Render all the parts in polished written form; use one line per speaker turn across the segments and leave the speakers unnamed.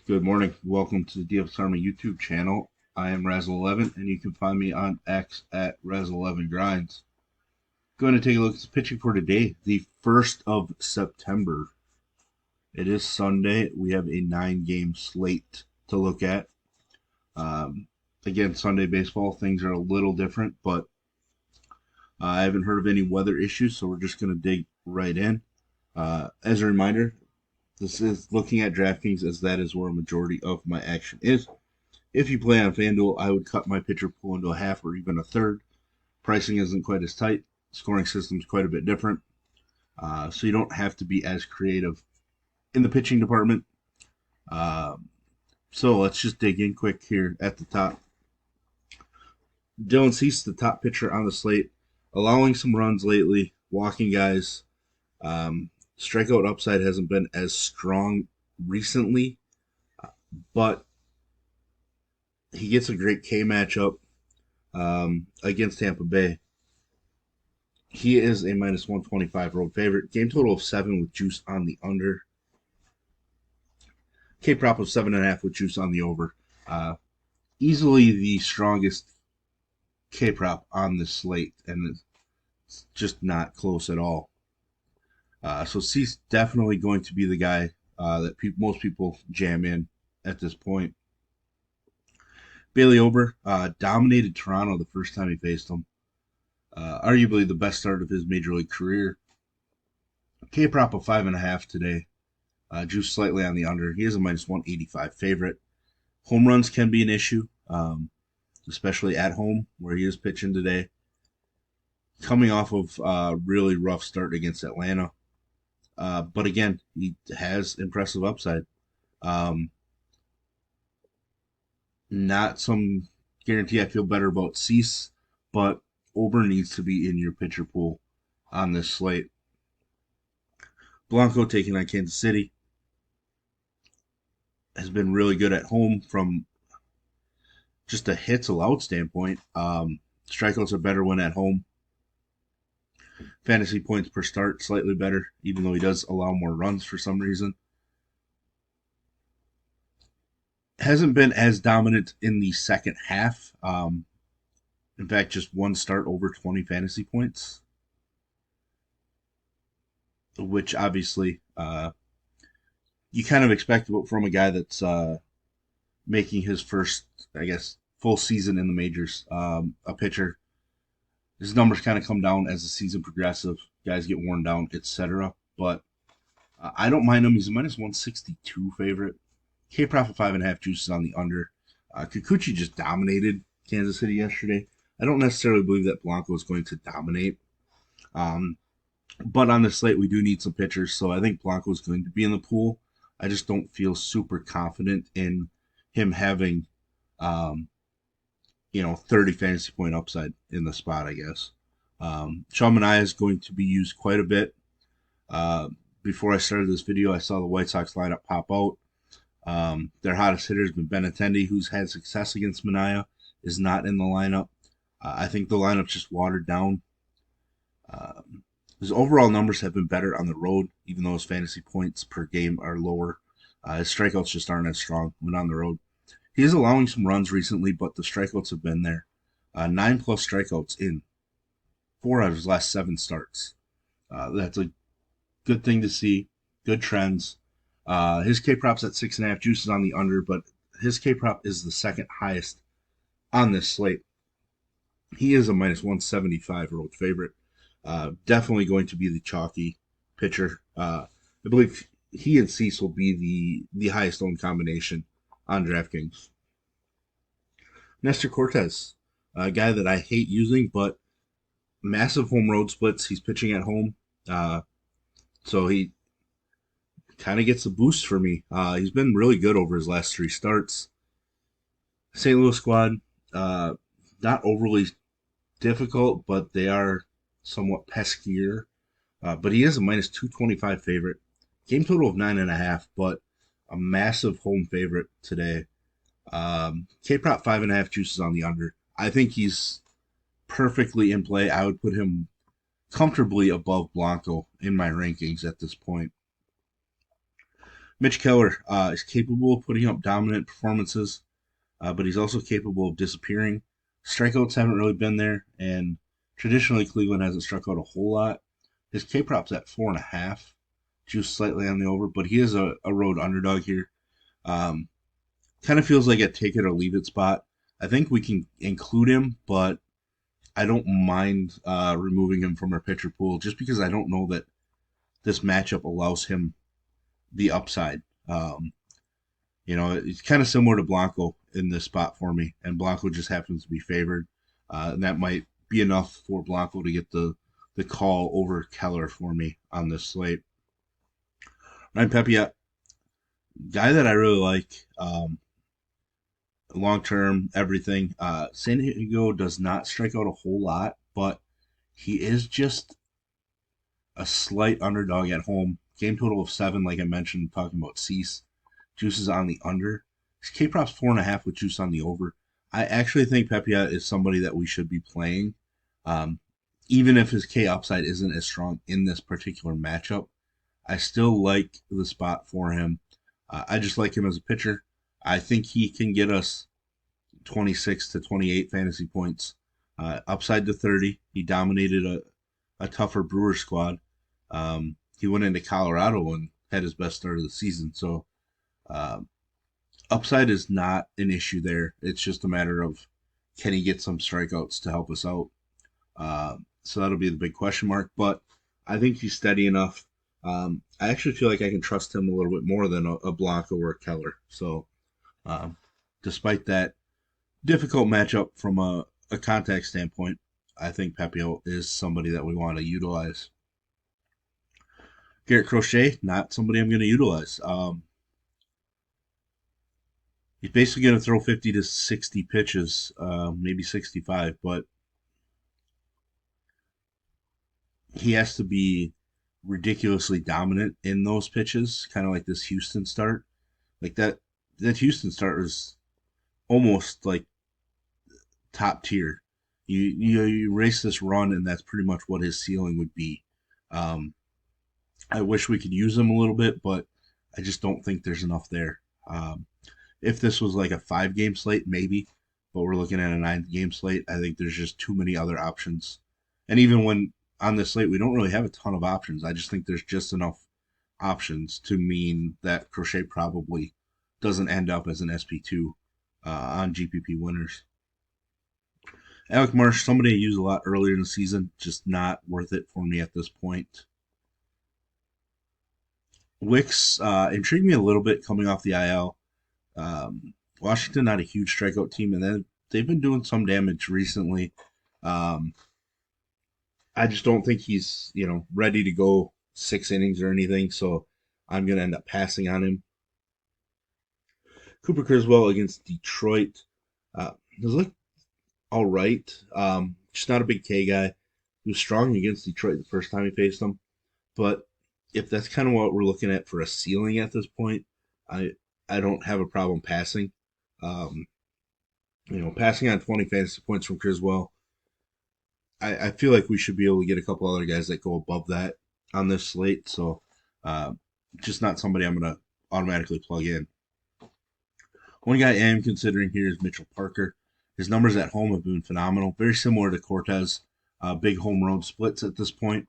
Good morning. Welcome to the DFS Army YouTube channel. I am Razzle11, and you can find me on X at Razzle11Grinds. Going to take a look at the pitching for today, the 1st of September. It is Sunday. We have a 9-game slate to look at. Again, Sunday baseball, things are a little different, but I haven't heard of any weather issues, so we're just going to dig right in. As a reminder, this is looking at DraftKings as that is where a majority of my action is. If you play on FanDuel, I would cut my pitcher pool into a half or even a third. Pricing isn't quite as tight. Scoring system is quite a bit different. So you don't have to be as creative in the pitching department. So let's just dig in quick here at the top. Dylan Cease, the top pitcher on the slate, allowing some runs lately, walking guys. Strikeout upside hasn't been as strong recently, but he gets a great K matchup against Tampa Bay. He is a minus 125 road favorite. Game total of 7 with juice on the under. K prop of 7.5 with juice on the over. Easily the strongest K prop on this slate, and it's just not close at all. So Cease definitely going to be the guy that most people jam in at this point. Bailey Ober dominated Toronto the first time he faced them. Arguably the best start of his major league career. K prop of 5.5 today. Juice slightly on the under. He is a minus 185 favorite. Home runs can be an issue, especially at home where he is pitching today. Coming off of a really rough start against Atlanta. But again, he has impressive upside. Not some guarantee I feel better about Cease, but Ober needs to be in your pitcher pool on this slate. Blanco taking on Kansas City has been really good at home from just a hits allowed standpoint. Strikeouts are better when at home. Fantasy points per start slightly better, even though he does allow more runs for some reason. Hasn't been as dominant in the second half. In fact, just one start over 20 fantasy points, which obviously you kind of expect from a guy that's making his first, I guess, full season in the majors. A pitcher, his numbers kind of come down as the season progresses. Guys get worn down, etc. But I don't mind him. He's a minus 162 favorite. K profit 5.5 juices on the under. Kikuchi just dominated Kansas City yesterday. I don't necessarily believe that Blanco is going to dominate. But on the slate, we do need some pitchers, so I think Blanco is going to be in the pool. I just don't feel super confident in him having, 30 fantasy point upside in the spot, I guess. Sean Manaea is going to be used quite a bit. Before I started this video, I saw the White Sox lineup pop out. Their hottest hitter has been Benintendi, who's had success against Manaea, is not in the lineup. I think the lineup's just watered down. His overall numbers have been better on the road, even though his fantasy points per game are lower. His strikeouts just aren't as strong when on the road. He is allowing some runs recently, but the strikeouts have been there. 9+ strikeouts in 4 out of his last 7 starts. That's a good thing to see. Good trends. His K prop's at 6.5 juices on the under, but his K prop is the second highest on this slate. He is a minus 175 road favorite. Definitely going to be the chalky pitcher. I believe he and Cease will be the highest owned combination on DraftKings. Nestor Cortez, a guy that I hate using, but massive home road splits. He's pitching at home, so he kind of gets a boost for me. He's been really good over his last 3 starts. St. Louis squad, not overly difficult, but they are somewhat peskier. But he is a minus 225 favorite. Game total of 9.5, but a massive home favorite today. K prop 5.5 juices on the under. I think he's perfectly in play. I would put him comfortably above Blanco in my rankings at this point. Mitch Keller is capable of putting up dominant performances, but he's also capable of disappearing. Strikeouts haven't really been there, and traditionally Cleveland hasn't struck out a whole lot. His K prop's at 4.5, juice slightly on the over, but he is a road underdog here. Um, Kind of feels like a take it or leave it spot. I think we can include him, but I don't mind removing him from our pitcher pool just because I don't know that this matchup allows him the upside. It's kind of similar to Blanco in this spot for me, and Blanco just happens to be favored, and that might be enough for Blanco to get the call over Keller for me on this slate. Ryan Pepiot, guy that I really like, long term, everything. San Diego does not strike out a whole lot, but he is just a slight underdog at home. Game total of 7, like I mentioned, talking about Cease. Juice is on the under. His K prop's 4.5 with juice on the over. I actually think Pepiot is somebody that we should be playing, um, even if his K upside isn't as strong in this particular matchup. I still like the spot for him. I just like him as a pitcher. I think he can get us 26 to 28 fantasy points, upside to 30. He dominated a tougher Brewer squad. He went into Colorado and had his best start of the season. So uh, upside is not an issue there. It's just a matter of can he get some strikeouts to help us out. So that'll be the big question mark. But I think he's steady enough. I actually feel like I can trust him a little bit more than a Blanco or a Keller. So um, despite that difficult matchup from a contact standpoint, I think Pepio is somebody that we want to utilize. Garrett Crochet, not somebody I'm going to utilize. He's basically going to throw 50 to 60 pitches, maybe 65, but he has to be ridiculously dominant in those pitches, kind of like this Houston start. Like that Houston start was almost like top tier. You race this run, and that's pretty much what his ceiling would be. Um, I wish we could use him a little bit, but I just don't think there's enough there. If this was like a 5 game slate, maybe, but we're looking at a 9 game slate. I think there's just too many other options. And even when on this slate, we don't really have a ton of options. I just think there's just enough options to mean that Crochet probably doesn't end up as an SP2 on GPP winners. Alec Marsh, somebody I used a lot earlier in the season, just not worth it for me at this point. Wicks intrigued me a little bit coming off the IL. Washington not a huge strikeout team, and then they've been doing some damage recently. Um, I just don't think he's ready to go 6 innings or anything, so I'm gonna end up passing on him. Cooper Criswell against Detroit. Does look all right. Just not a big K guy. He was strong against Detroit the first time he faced them, but if that's kind of what we're looking at for a ceiling at this point, I I don't have a problem passing. Um, Passing on 20 fantasy points from Criswell, I feel like we should be able to get a couple other guys that go above that on this slate. So, uh, just not somebody I'm going to automatically plug in. One guy I am considering here is Mitchell Parker. His numbers at home have been phenomenal, very similar to Cortez. Big home road splits at this point.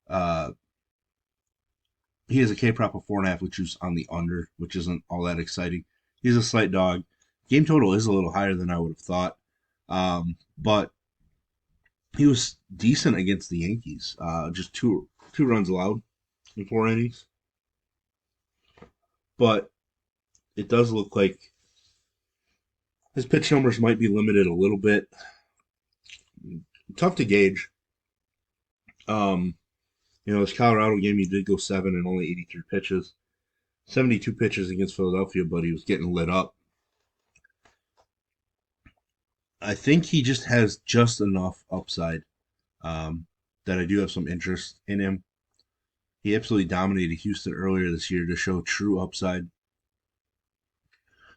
Uh, he has a K prop of 4.5, which is on the under, which isn't all that exciting. He's a slight dog. Game total is a little higher than I would have thought, but he was decent against the Yankees. Just two runs allowed in 4 innings, but it does look like his pitch numbers might be limited a little bit. Tough to gauge. Um, this Colorado game, he did go 7 and only 83 pitches. 72 pitches against Philadelphia, but he was getting lit up. I think he just has just enough upside that I do have some interest in him. He absolutely dominated Houston earlier this year to show true upside.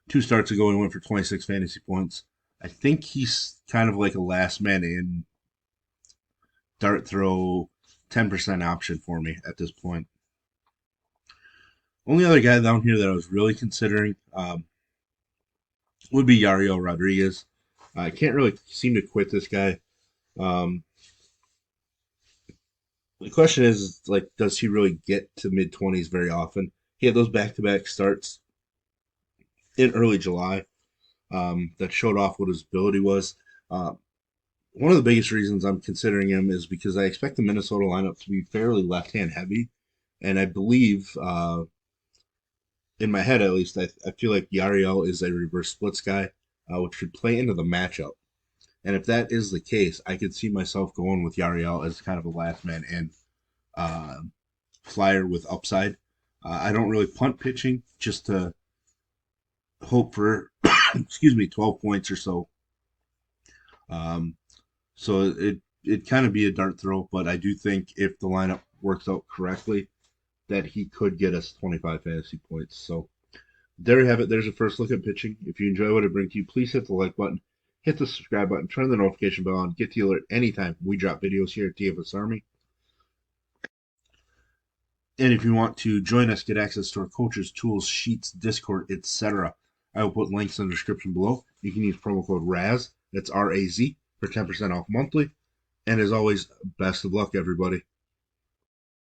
2 starts ago, he went for 26 fantasy points. I think he's kind of like a last man in dart throw 10% option for me at this point. Only other guy down here that I was really considering would be Yariel Rodriguez. I can't really seem to quit this guy. Um, the question is, like, does he really get to mid 20s very often? He had those back to back starts in early July that showed off what his ability was. Uh, One of the biggest reasons I'm considering him is because I expect the Minnesota lineup to be fairly left hand heavy. And I believe, in my head at least, I feel like Yariel is a reverse splits guy, which could play into the matchup. And if that is the case, I could see myself going with Yariel as kind of a last man in uh, flyer with upside. I don't really punt pitching just to hope for, excuse me, 12 points or so. Um, so it kind of be a dart throw, but I do think if the lineup works out correctly, that he could get us 25 fantasy points. So there you have it. There's a first look at pitching. If you enjoy what I bring to you, please hit the like button, hit the subscribe button, turn the notification bell on, get the alert anytime we drop videos here at DFS Army. And if you want to join us, get access to our coaches, tools, sheets, Discord, etc., I will put links in the description below. You can use promo code RAZ, that's RAZ, for 10% off monthly. And as always, best of luck, everybody.